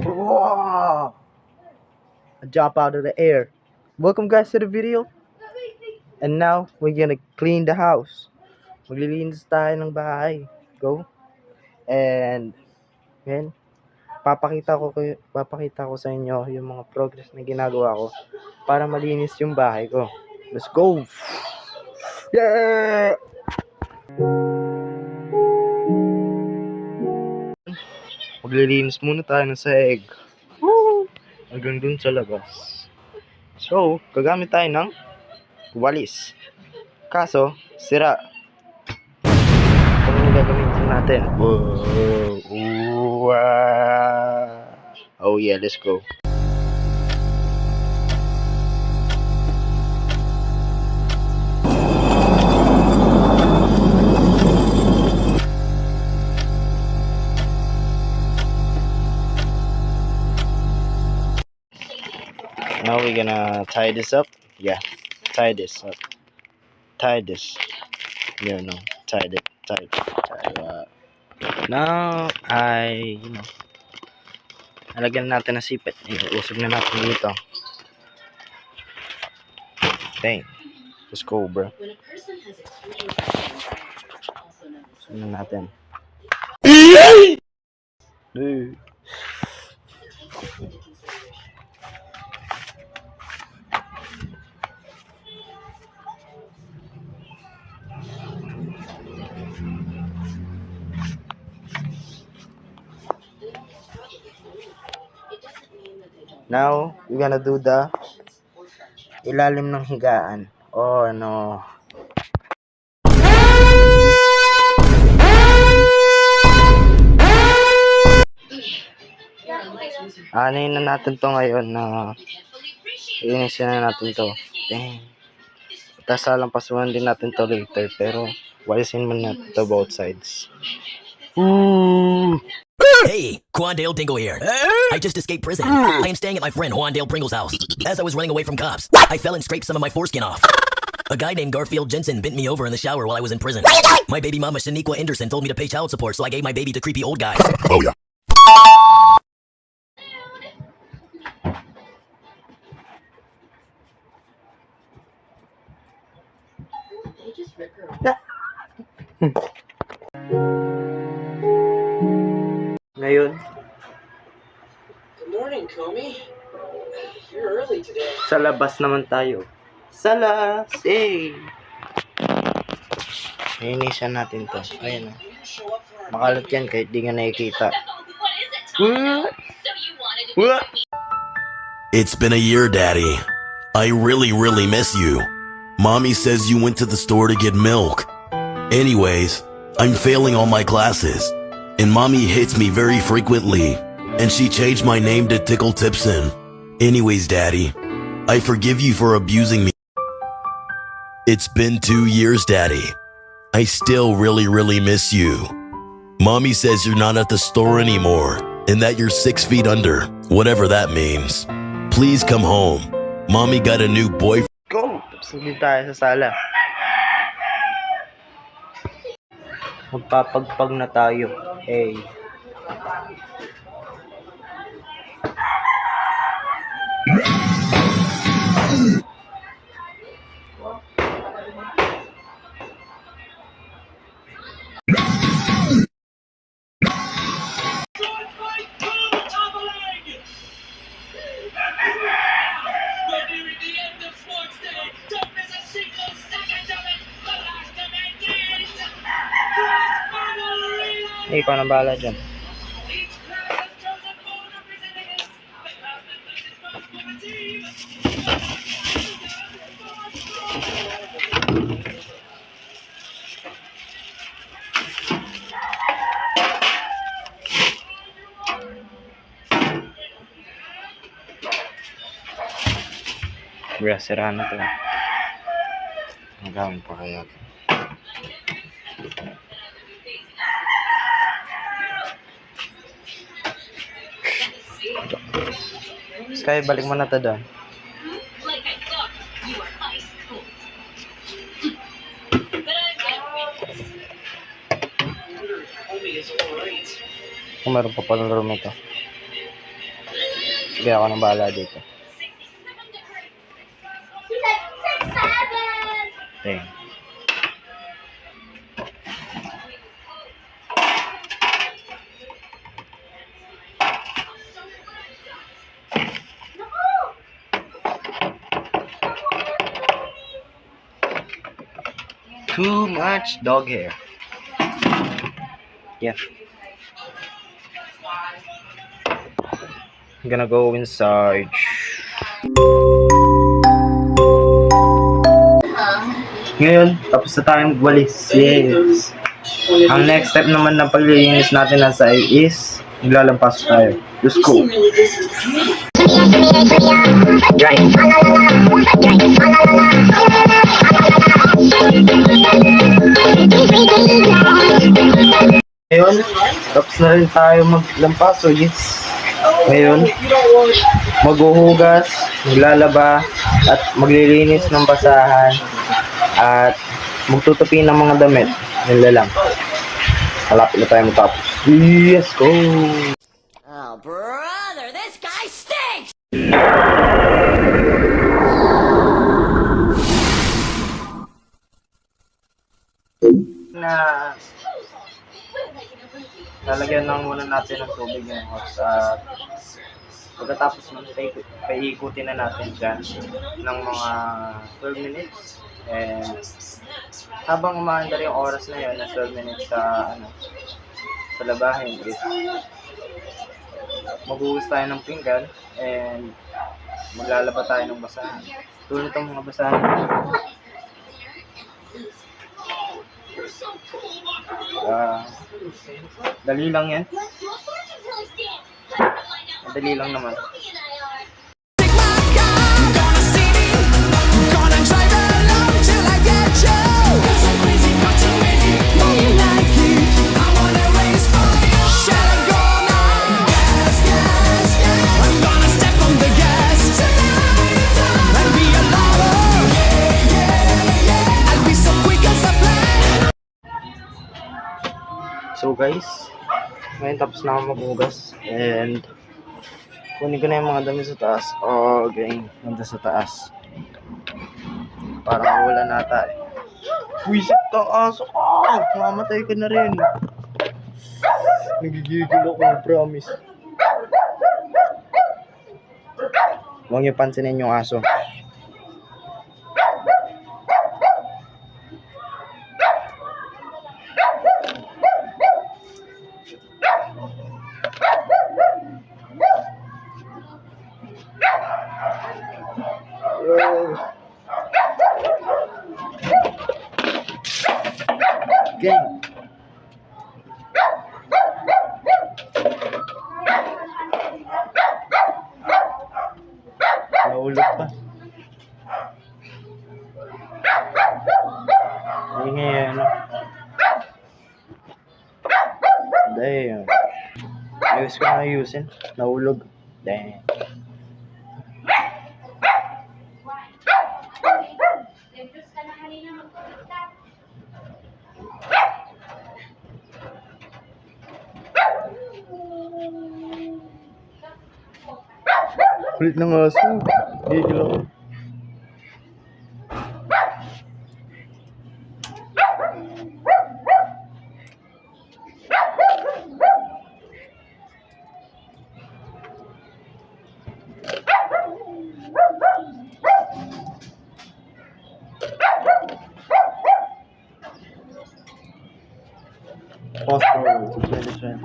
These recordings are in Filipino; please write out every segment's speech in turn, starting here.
Wow! I jump out of the air. Welcome guys to the video. And now we're gonna clean the house. Maglilinis tayo ng bahay. Go. And yan, papakita ko sa inyo yung mga progress na ginagawa ko para malinis yung bahay ko. Let's go. Yeah! Maglilinis muna tayo ng saeg. Woo! Hanggang dun sa labas. So, gagamit tayo ng walis. Kaso, sira. Ano yung gagamitin natin? Wow! Oh yeah, let's go. Now we're gonna tie this up. Yeah, tie this up. Tie this. Yeah, no, tie it. Now, nalagyan natin ng sipit. Iusog na natin dito. Dang. Let's go, bro. Usog na natin. Now, we're gonna do the ilalim ng higaan. Oh, no. Anin na natin to ngayon na inisin na natin to. Dang. Tapos salampasuhan din natin to later, pero walisin mo natin to both sides. Ooh. Hey, Quandale Dingle here. I just escaped prison. I am staying at my friend Juandale Pringle's house. As I was running away from cops, I fell and scraped some of my foreskin off. A guy named Garfield Jensen bent me over in the shower while I was in prison. My baby mama Shaniqua Anderson told me to pay child support, so I gave my baby to creepy old guys. Oh yeah. Ngayon, Good morning, Comey. You're early today. sa labas naman tayo. Sa labas, eh. Linisan natin to. Ayan o. Makalat yan kahit di nga nakikita. What? It's been a year, Daddy. I really miss you. Mommy says you went to the store to get milk. Anyways, I'm failing all my classes, and Mommy hits me very frequently, and she changed my name to Tickle Tipson. Anyways, Daddy, I forgive you for abusing me. It's been 2 years, Daddy. I still really miss you. Mommy says you're not at the store anymore, and that you're 6 feet under, whatever that means. Please come home. Mommy got a new boyfriend. Go! Tapos hindi tayo sa sala. Magpapagpag na tayo. Hey. Hey, ikaw na bahala dyan. Bra, sirahan na to. Ang gawin pa kaya. Sky, balik mo na to doon. Kung meron pa pala room ito. Sige, ako nang bahala dito. Dang. Too much dog hair. Yeah. I'm gonna go inside. Ngayon, tapos na tayo magwalis. Yes. Ang next step naman ng paglilinis natin nasa is maglalampas tayo. Let's go. Ngayon, tapos na rin tayo maglampas. So yes. Ngayon, maghuhugas, maglalaba, at maglilinis ng basahan, at magtutupi ng mga damit. Yun lang. Malapit na tayo matapos. Let's go! Oh, brother, this guy stinks! Na lalagyan lang muna natin ng tubig ng hose at pagkatapos nun paikutin na natin dyan ng mga 12 minutes, and habang umaandar yung oras na yun na 12 minutes sa labahin is maghuhus tayo ng pinggan and maglalaba tayo ng basahan. Tulad itong mga basahan. Dali lang yan. Dali lang naman. So guys, ngayon tapos na ako maghugas and kunin ko na yung mga damit sa taas. Okay, nandun sa taas. Parang wala nata eh. Wisit kang aso ka! Mamatay ka na rin. Nagigigil ako, promise. Huwag niyo pansinin yung aso. Gang. Naulog pa. Ingay ano. Damn. Ayos ko na ayusin. Naulog. Damn. Kulit ng aso. Gigil ako. Fast forward to 2020.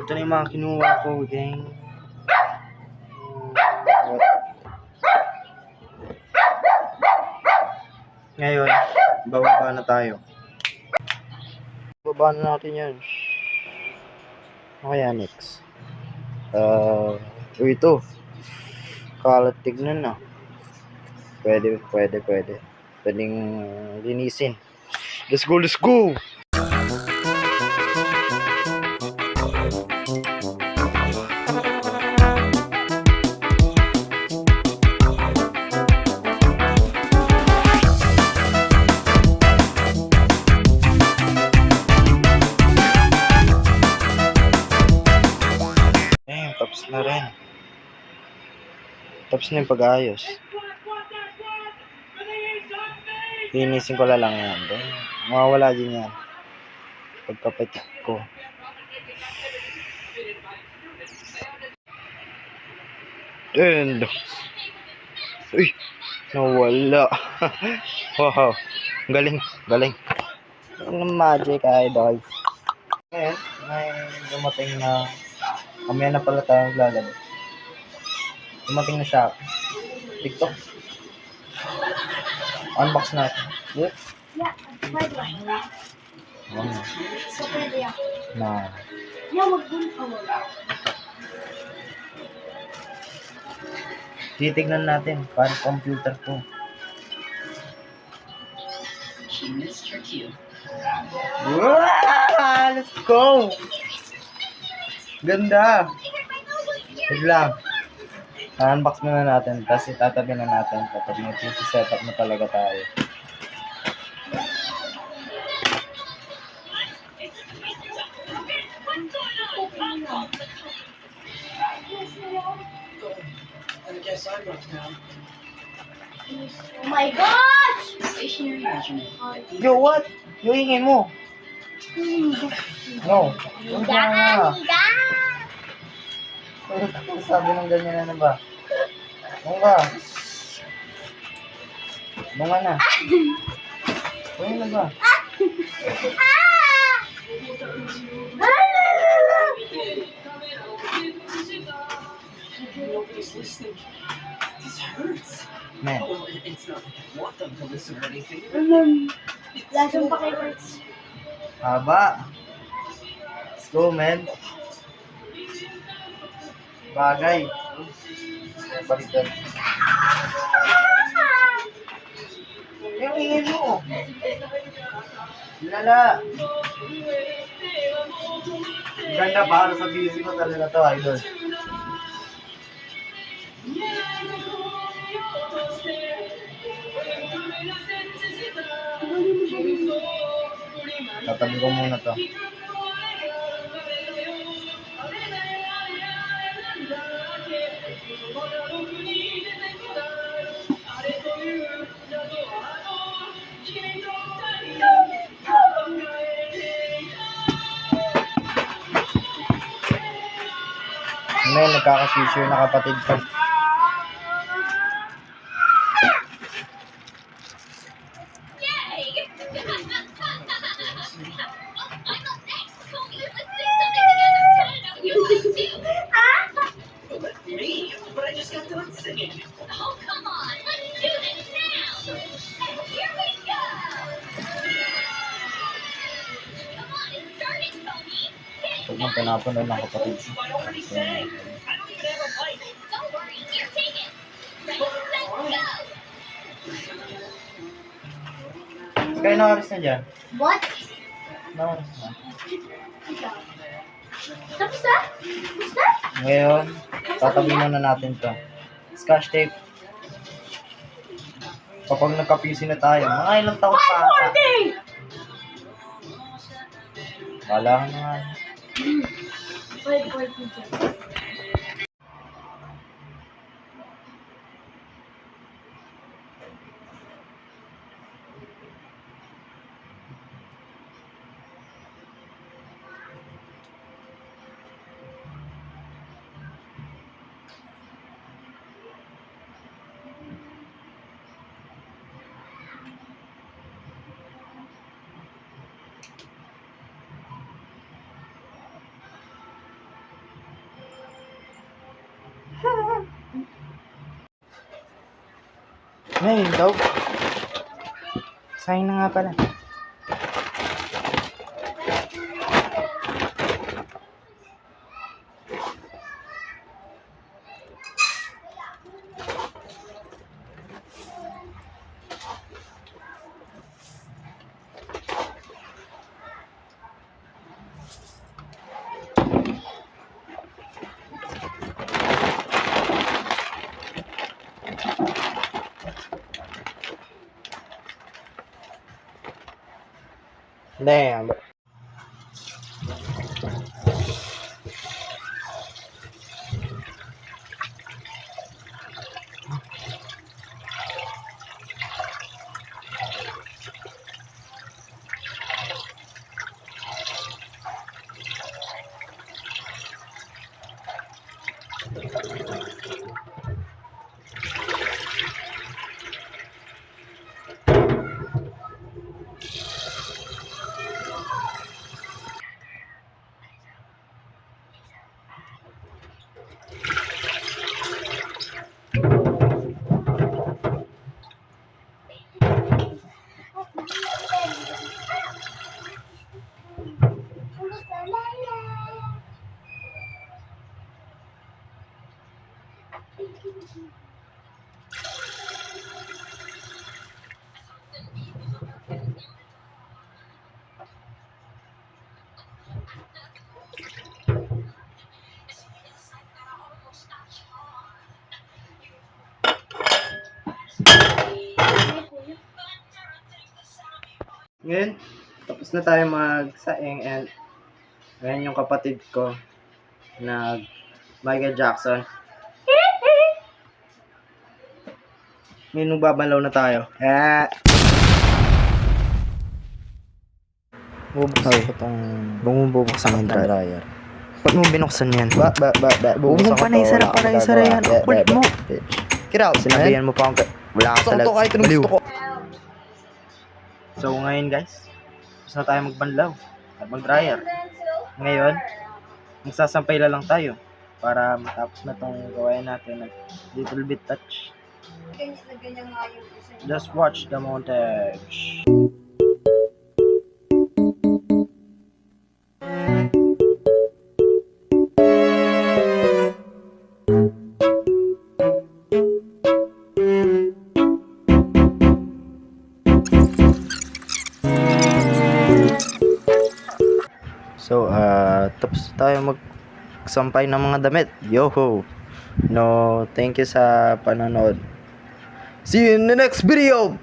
Ito na yung mga kinuha ko, gang. Ngayon, bababa na tayo. Bababa na natin yan. Okay, next. Ito. Kalat tignan na. Pwedeng linisin. Let's go, let's go! Ayun, tapos na rin. Tapos na yung pag-ayos. Linisin ko lang yan. Mawawala din yan. Pagkapitik ko. And, uy, nawala. Wow, galing, galing. Ang magic, idol. Ngayon, may dumating na, kamaya na pala tayo maglalaro. Dumating na siya. TikTok. Unbox natin. Yep. Yeah, pwede. Ano? So, pwede yan. Na. Yeah, mag-boom ka wala. Titignan natin. Paano computer ko. Wow! Let's go! Ganda! Wait lang. Unbox muna natin. Tapos itatabi na natin kapag may PC setup na talaga tayo. I guess I'm up now. Oh my gosh! Yo, what? Yung ingay mo. No. Huwag ka nga. Sabi ng ganyan na ba? Huwag ka. Bunga na. Huwag na ba? Nobody's listening. This hurts. Man. Well, it's not like I want them to listen or anything. Lasang pakiwords. Haba. Let's go, man. Bagay. Baliktad. Yung ingin mo. Lala. Ganda para sa busy ko talaga to, idol. Tatabi ko muna to. May nagkaka-seizure na kapatid ko. Let me, but I just got done singing. Oh, come on. Let's do this now. And here we go. Come on, and start it, Tony. Huwag mong pinapunod ng kapatid ko. I already sang. I don't even have a mic. Don't worry. Here, take it. Ready, set, go. Kaya na oras na dyan? What? Na oras na. Tapos na? Tapos na? Ngayon, tatabi muna natin to. Scotch tape. Kapag nagka-PC na tayo, mga ilang taon pa ata. 540! Wala ka na nga. 540 dyan. Ngayon daw. Sayang na nga pala. Damn. Ngayon, tapos na tayo magsaing and ngayon yung kapatid ko nag Michael Jackson. Ngayon magbabalaw na tayo. Bubuksan ko tong... Bumubuksan yung dryer. Ba't mo binuksan yan? Bubuksan ko to. Sarap para yung sara yan. Kulit mo. Get out, sinabihan mo pa akong... Wala ka talaga. Kahit anong gusto ko. So ngayon guys, tapos na tayo magbanlaw at mag-dryer. Ngayon, magsasampay lang tayo para matapos na tong gawain natin at little bit touch. Just watch the montage. So, tapos tayo magsampay ng mga damit. Yoho! No, thank you sa panonood. See you in the next video!